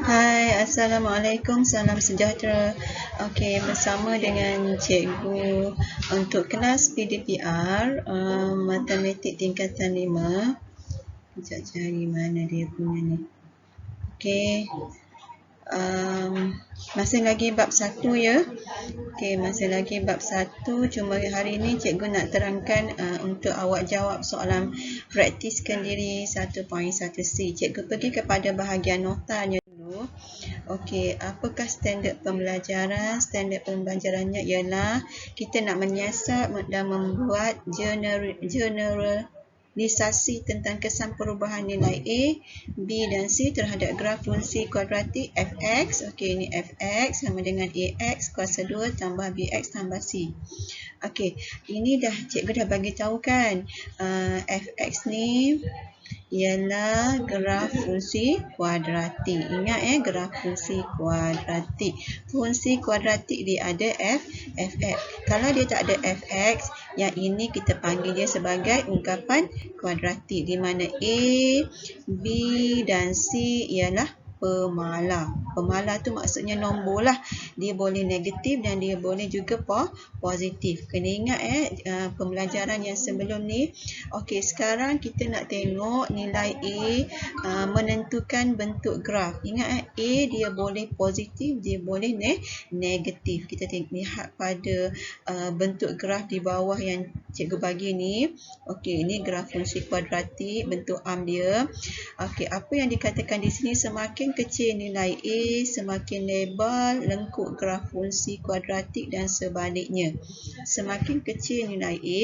Hai, Assalamualaikum, salam sejahtera. Okey, bersama dengan cikgu untuk kelas PDPR Matematik tingkatan 5. Sekejap cari mana dia punya ni. Okey. Masih lagi bab 1 ya. Okey, masih lagi bab 1. Cuma hari ini cikgu nak terangkan untuk awak jawab soalan praktiskan diri 1.1C. Cikgu pergi kepada bahagian notanya dulu. Okey, apakah standard pembelajaran? Standard pembelajarannya ialah kita nak menyiasat dan membuat generalisasi tentang kesan perubahan nilai A, B dan C terhadap graf fungsi kuadratik fx. Okey, ini fx sama dengan ax kuasa 2 tambah bx tambah c. Okey, ini dah cikgu dah bagi tahu kan. Fx ni ialah graf fungsi kuadratik. Ingat graf fungsi kuadratik. Fungsi kuadratik dia ada fx. Kalau dia tak ada fx, yang ini kita panggil dia sebagai ungkapan kuadratik di mana A, B dan C ialah pemalar. Pemalar tu maksudnya nombor lah. Dia boleh negatif dan dia boleh juga positif. Kena ingat pembelajaran yang sebelum ni. Okey, sekarang kita nak tengok nilai A menentukan bentuk graf. Ingat A dia boleh positif, dia boleh negatif. Kita lihat pada bentuk graf di bawah yang cikgu bagi ni. Okey, ini graf fungsi kuadratik, bentuk arm dia. Okey, apa yang dikatakan di sini, semakin kecil nilai A, semakin lebar lengkuk graf fungsi kuadratik dan sebaliknya. Semakin kecil nilai A,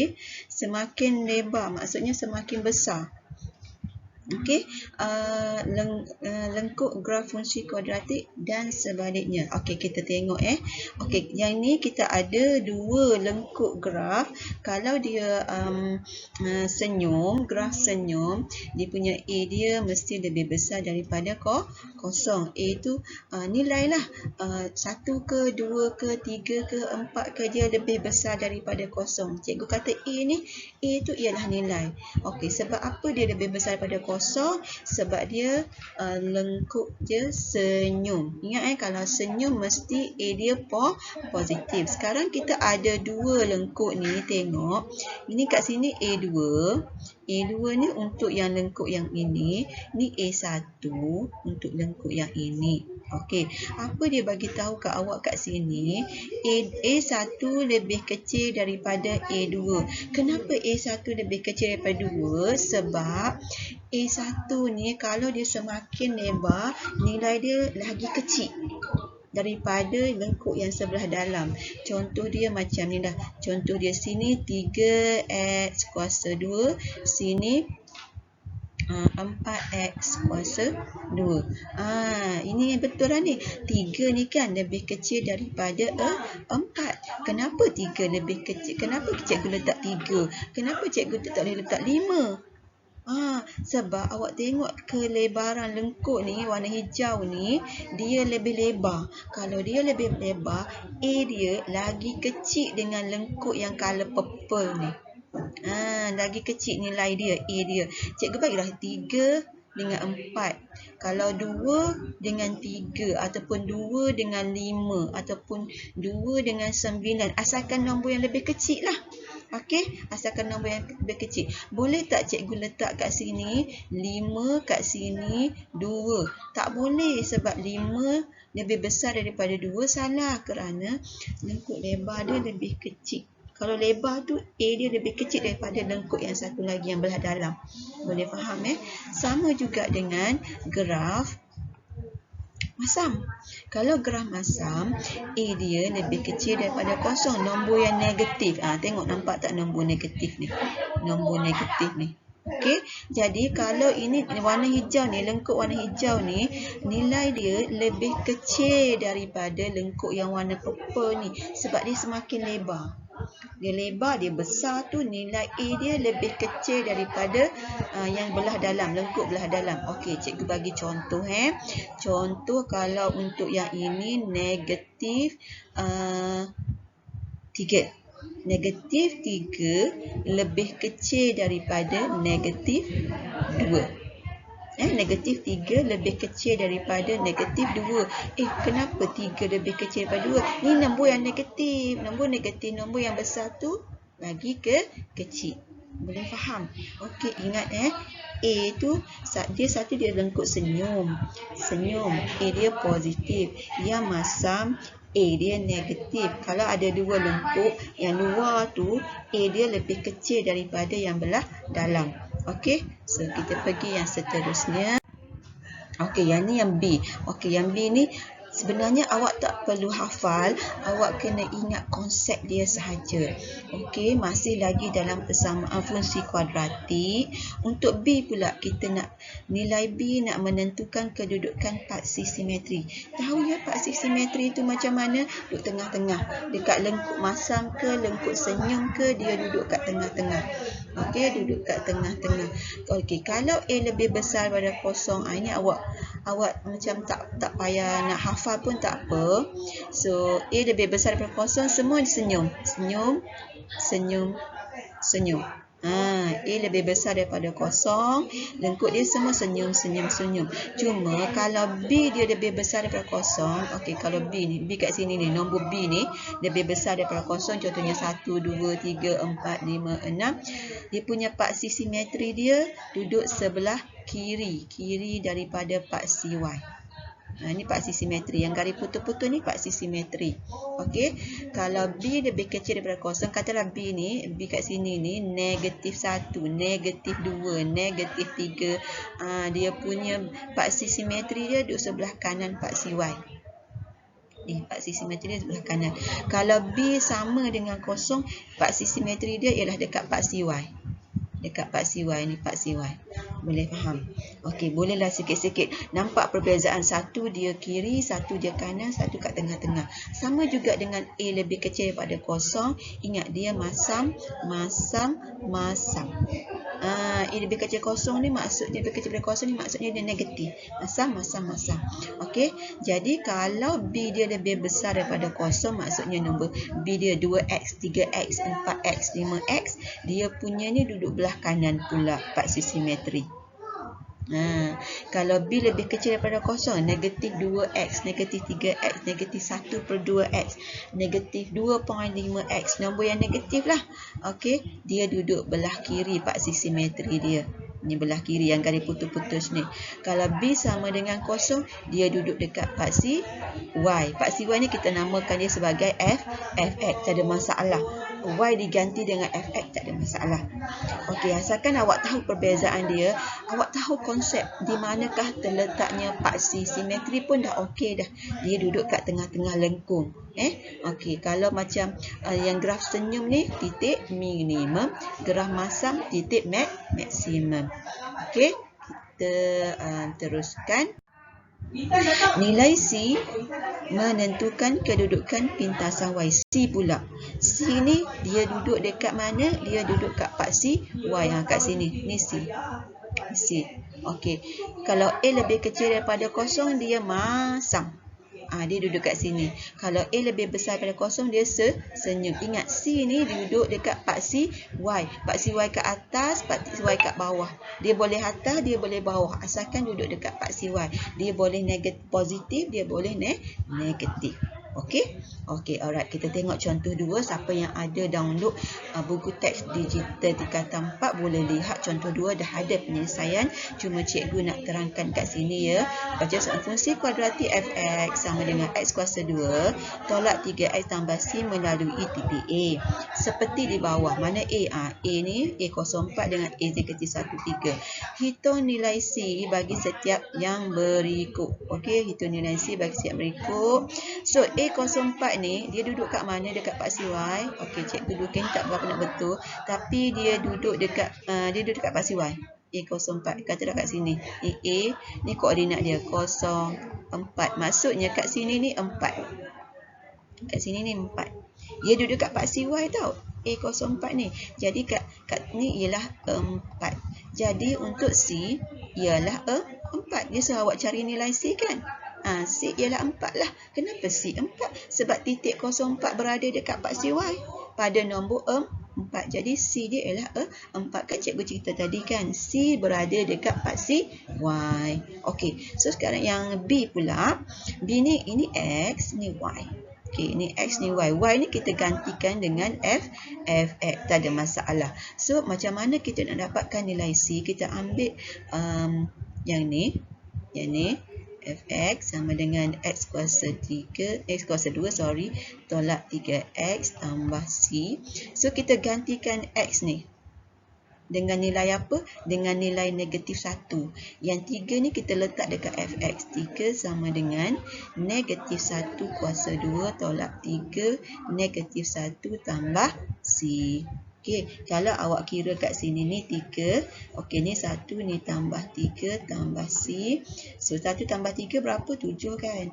semakin lebar, maksudnya semakin besar. Okey, lengkuk graf fungsi kuadratik dan sebaliknya. Okey, kita tengok Okey, yang ni kita ada dua lengkuk graf. Kalau dia senyum, graf senyum, dia punya A dia mesti lebih besar daripada kosong. A tu nilai lah 1 ke 2 ke 3 ke 4 ke, dia lebih besar daripada kosong. Cikgu kata A tu ialah nilai. Okey, sebab apa dia lebih besar daripada kosong? Sebab dia lengkuk dia senyum. Ingat kalau senyum mesti A dia positif. Sekarang kita ada dua lengkuk ni, tengok. Ini kat sini A2. A2 ni untuk yang lengkuk yang ini. Ni A1 untuk lengkuk yang ini. Okey, apa dia bagi tahu kat awak kat sini? A1 lebih kecil daripada A2. Kenapa A1 lebih kecil daripada 2? Sebab A1 ni kalau dia semakin lebar, nilai dia lagi kecil daripada lengkuk yang sebelah dalam. Contoh dia macam ni lah. Contoh dia sini 3x kuasa 2, sini 4x kuasa 2. Ini betul lah ni. 3 ni kan lebih kecil daripada 4. Kenapa 3 lebih kecil? Kenapa cikgu letak 3? Kenapa cikgu tak boleh letak 5? Sebab awak tengok kelebaran lengkuk ni, warna hijau ni, dia lebih lebar. Kalau dia lebih lebar, A dia lagi kecil dengan lengkuk yang color purple ni. Lagi kecil nilai dia, A dia. Cikgu bagilah 3 dengan 4. Kalau 2 dengan 3 ataupun 2 dengan 5 ataupun 2 dengan 9, asalkan nombor yang lebih kecil lah. Okey, asalkan nombor yang lebih kecil. Boleh tak cikgu letak kat sini 5, kat sini 2? Tak boleh, sebab 5 lebih besar daripada 2. Salah, kerana lengkuk lebar dia lebih kecil. Kalau lebar tu A dia lebih kecil daripada lengkuk yang satu lagi yang belah dalam. Boleh faham Sama juga dengan graf masam. Kalau graf masam, A dia lebih kecil daripada kosong, nombor yang negatif. Tengok nampak tak nombor negatif ni? Nombor negatif ni. Okey, jadi kalau ini warna hijau ni, lengkuk warna hijau ni, nilai dia lebih kecil daripada lengkuk yang warna purple ni sebab dia semakin lebar. Dia lebar, dia besar tu, nilai A dia lebih kecil daripada yang belah dalam, lengkuk belah dalam. Okey, cikgu bagi contoh Contoh kalau untuk yang ini negatif 3. Negatif 3 lebih kecil daripada negatif 2. Negatif 3 lebih kecil daripada negatif 2. Kenapa 3 lebih kecil daripada 2? Ni nombor yang negatif. Nombor negatif, nombor yang besar tu lagi kecil. Boleh faham? Okey, ingat A tu dia lengkuk senyum. A dia positif. Yang masam A dia negatif. Kalau ada dua lengkuk, yang luar tu A dia lebih kecil daripada yang belah dalam. Okey, so kita pergi yang seterusnya. Okey, yang ni yang B. Okey, yang B ni sebenarnya awak tak perlu hafal, awak kena ingat konsep dia sahaja. Okey, masih lagi dalam persamaan fungsi kuadratik. Untuk B pula, kita nak nilai B nak menentukan kedudukan paksi simetri. Tahu ya paksi simetri itu macam mana? Duduk tengah-tengah. Dekat lengkuk masam ke, lengkuk senyum ke, dia duduk kat tengah-tengah. Okey, duduk kat tengah-tengah. Okey, kalau A lebih besar daripada kosong, ini awak macam tak payah nak hafal pun tak apa. So, A lebih besar daripada kosong, semua senyum. Senyum. A lebih besar daripada kosong, lengkuk dia semua senyum. Cuma kalau B dia lebih besar daripada kosong, okey, kalau B kat sini ni, nombor B ni lebih besar daripada kosong, contohnya 1, 2, 3, 4, 5, 6. Dia punya paksi simetri dia duduk sebelah kiri daripada paksi Y. Ini paksi simetri. Yang garis putus-putus ni paksi simetri. Okey. Kalau B lebih kecil daripada kosong, katalah B kat sini ni negatif 1, negatif 2, negatif 3. Dia punya paksi simetri dia duduk sebelah kanan paksi Y. Paksi simetri dia sebelah kanan. Kalau B sama dengan kosong, paksi simetri dia ialah dekat paksi Y. Dekat paksi Y ni, paksi Y. Boleh faham? Okey, bolehlah sikit-sikit nampak perbezaan. Satu dia kiri, satu dia kanan, satu kat tengah-tengah. Sama juga dengan A lebih kecil daripada kosong. Ingat dia masam. A lebih kecil kosong ni maksudnya lebih kecil daripada kosong ni maksudnya dia negatif. Masam. Okey, jadi kalau B dia lebih besar daripada kosong, maksudnya nombor B dia 2x, 3x, 4x, 5x, dia punya ni duduk belah kanan pula paksi simetri. Kalau B lebih kecil daripada kosong, negatif 2x, negatif 3x, negatif 1/2x, negatif 2.5x, nombor yang negatif lah. Okey, dia duduk belah kiri paksi simetri dia. Ni belah kiri yang garis putus-putus ni. Kalau B sama dengan kosong, dia duduk dekat paksi Y. Paksi Y ni kita namakan dia sebagai fx, tak ada masalah. Y diganti dengan fx, tak ada masalah. Okey, asalkan awak tahu perbezaan dia, awak tahu konsep di manakah terletaknya paksi simetri pun dah okey dah. Dia duduk kat tengah-tengah lengkung. Okey, kalau macam yang graf senyum ni titik minimum, graf masam titik maksimum. Okey, kita teruskan. Nilai C menentukan kedudukan pintasan Y. C pula. C ni dia duduk dekat mana? Dia duduk kat paksi Y. Kat sini. Ni C. Okey. Kalau A lebih kecil daripada kosong, dia masam. Dia duduk kat sini. Kalau A lebih besar daripada kosong, dia senyum. Ingat, C ni duduk dekat paksi Y. Paksi Y kat atas, paksi Y kat bawah. Dia boleh atas, dia boleh bawah. Asalkan duduk dekat paksi Y. Dia boleh positif, dia boleh negatif. Okey, alright. Kita tengok contoh 2. Siapa yang ada download buku teks digital tingkatan 4 boleh lihat contoh 2 dah ada penyelesaian. Cuma cikgu nak terangkan kat sini ya. Baca soalan fungsi kuadratik fx sama dengan x kuasa 2 tolak 3x tambah c melalui titik A. Seperti di bawah. Mana A? A ni A04 dengan A kecil 13. Hitung nilai C bagi setiap yang berikut. Okey, hitung nilai C bagi setiap berikut. So A04 ni dia duduk kat mana? Dekat paksi Y. Okey, cikgu bukan tak berapa nak betul, tapi dia duduk dekat paksi Y. A04 katalah kat sini. A ni koordinat dia 04. Maksudnya kat sini ni 4. Kat sini ni 4. Dia duduk kat paksi Y tau. A04 ni. Jadi kat ni ialah 4. Jadi untuk C ialah 4. Dia suruh awak cari nilai C kan? C ialah 4 lah. Kenapa C 4? Sebab titik 04 berada dekat paksi Y pada nombor 4. Jadi C dia ialah 4. Kan cikgu cerita tadi kan, C berada dekat paksi Y. Okey, so sekarang yang B pula. B ni, ini X, ni Y. Okey, ni X, ni Y. Y ni kita gantikan dengan F, X. Tak ada masalah. So, macam mana kita nak dapatkan nilai C? Kita ambil yang ni, Fx sama dengan X kuasa 2, tolak 3X tambah C. So, kita gantikan X ni dengan nilai apa? Dengan nilai negatif 1. Yang 3 ni kita letak dekat Fx. 3 sama dengan negatif 1 kuasa 2 tolak 3 negatif 1 tambah C. Okey, kalau awak kira kat sini ni 3. Okey, ni 1, ni tambah 3 tambah C. So, 1 tambah 3 berapa? 7 kan?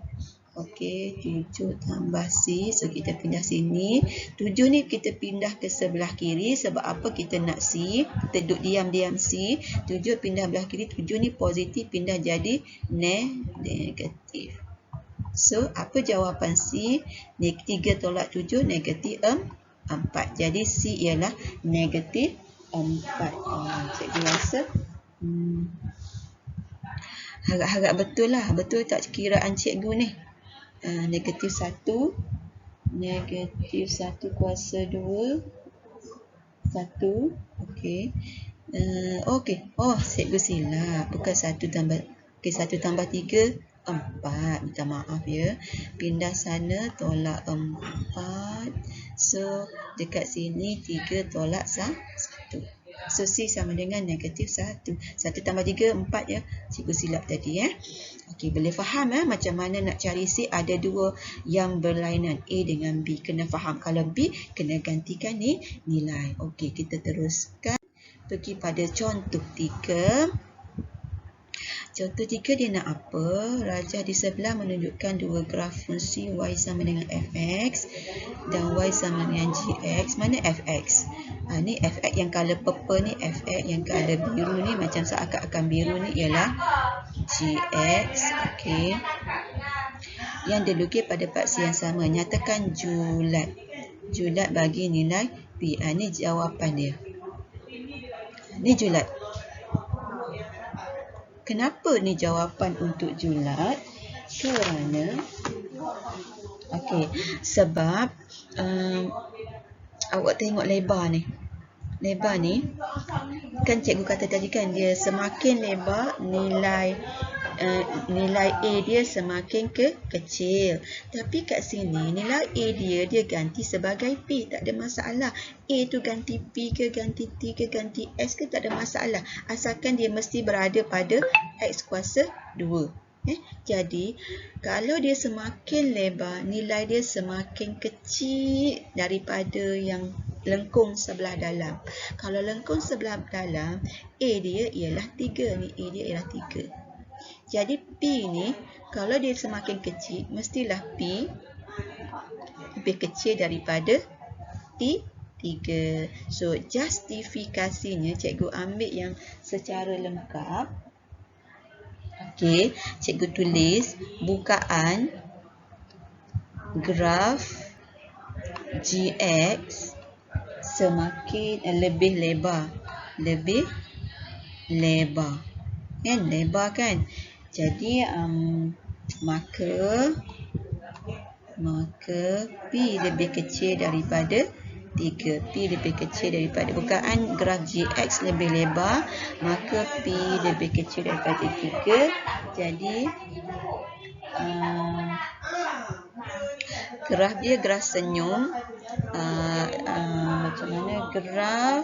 Okey, 7 tambah C. So, kita pindah sini. 7 ni kita pindah ke sebelah kiri. Sebab apa kita nak C? Kita duduk diam-diam C. 7 pindah belah kiri. 7 ni positif pindah jadi negatif. So, apa jawapan C? 3 tolak 7, negatif 4. Jadi C ialah negatif 4. Cikgu rasa harap-harap betul lah. Betul tak kiraan cikgu ni? Negatif 1. Negatif 1 kuasa 2. 1. Okey. Okey. Oh, cikgu silap. Bukan 1 tambah. Okey, 1 tambah 3. 4. Minta maaf ya. Pindah sana tolak 4. So, dekat sini 3 tolak 1. So, C sama dengan negatif 1. 1 tambah 3, 4 ya. Cikgu silap tadi ya. Okey, boleh faham macam mana nak cari C? Ada 2 yang berlainan, A dengan B. Kena faham. Kalau B, kena gantikan ni nilai. Okey, kita teruskan. Pergi pada contoh 3. Contoh 3 dia nak apa? Rajah di sebelah menunjukkan 2 graf fungsi Y sama dengan Fx dan Y sama dengan Gx. Mana Fx? Ni Fx yang color purple ni Fx, yang color biru ni macam seakan-akan biru ni ialah Gx. Okey. Yang dilukis pada paksi yang sama. Nyatakan julat. Julat bagi nilai P. Ni jawapan dia. Ni julat. Kenapa ni jawapan untuk julat? Kerana sebab awak tengok lebar ni. Lebar ni kan cikgu kata tadi kan, dia semakin lebar nilai A dia semakin kecil. Tapi kat sini nilai A dia ganti sebagai P, tak ada masalah. A tu ganti P ke, ganti T ke, ganti S ke, tak ada masalah. Asalkan dia mesti berada pada X kuasa 2. Jadi, kalau dia semakin lebar, nilai dia semakin kecil daripada yang lengkung sebelah dalam. Kalau lengkung sebelah dalam, A dia ialah 3. Ni A dia ialah 3. Jadi, P ni, kalau dia semakin kecil, mestilah P lebih kecil daripada T3. So, justifikasinya, cikgu ambil yang secara lengkap. Okey, cikgu tulis bukaan graf Gx semakin lebih lebar. Lebih lebar. Kan? Lebar kan? Jadi, maka P lebih kecil daripada 3. P lebih kecil daripada bukaan graf Gx lebih lebar, maka P lebih kecil daripada 3. Jadi, graf dia graf senyum. Macam mana graf?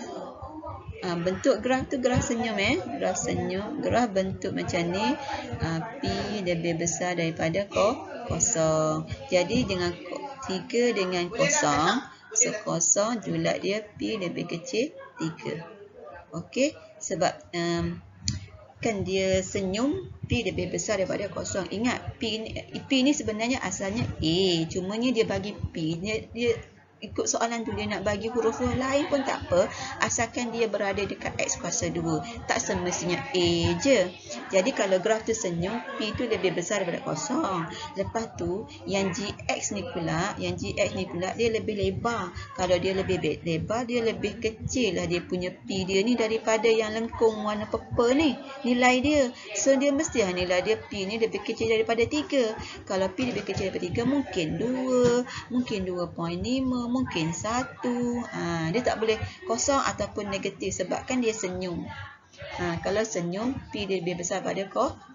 Bentuk graf tu graf senyum graf senyum. Graf bentuk macam ni, P lebih besar daripada kosong. Jadi dengan 3 dengan kosong, so kosong julat dia P lebih kecil 3. Okey, sebab kan dia senyum, P lebih besar daripada kosong. Ingat P ni sebenarnya asalnya A, cumanya dia bagi P dia ikut soalan tu dia nak bagi huruf-huruf lain pun tak apa, asalkan dia berada dekat X kuasa 2. Tak semestinya A je. Jadi kalau graf tu senyum, P tu lebih besar daripada kosong. Lepas tu yang GX ni pula dia lebih lebar. Kalau dia lebih lebar, dia lebih kecil lah dia punya P dia ni daripada yang lengkung warna purple ni, nilai dia. So dia mesti nilai dia P ni lebih kecil daripada 3. Kalau P lebih kecil daripada 3, mungkin 2, mungkin 2.5, mungkin 1. Dia tak boleh kosong ataupun negatif sebabkan dia senyum. Kalau senyum, P dia lebih besar pada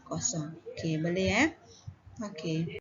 kosong. Okey, boleh Okey.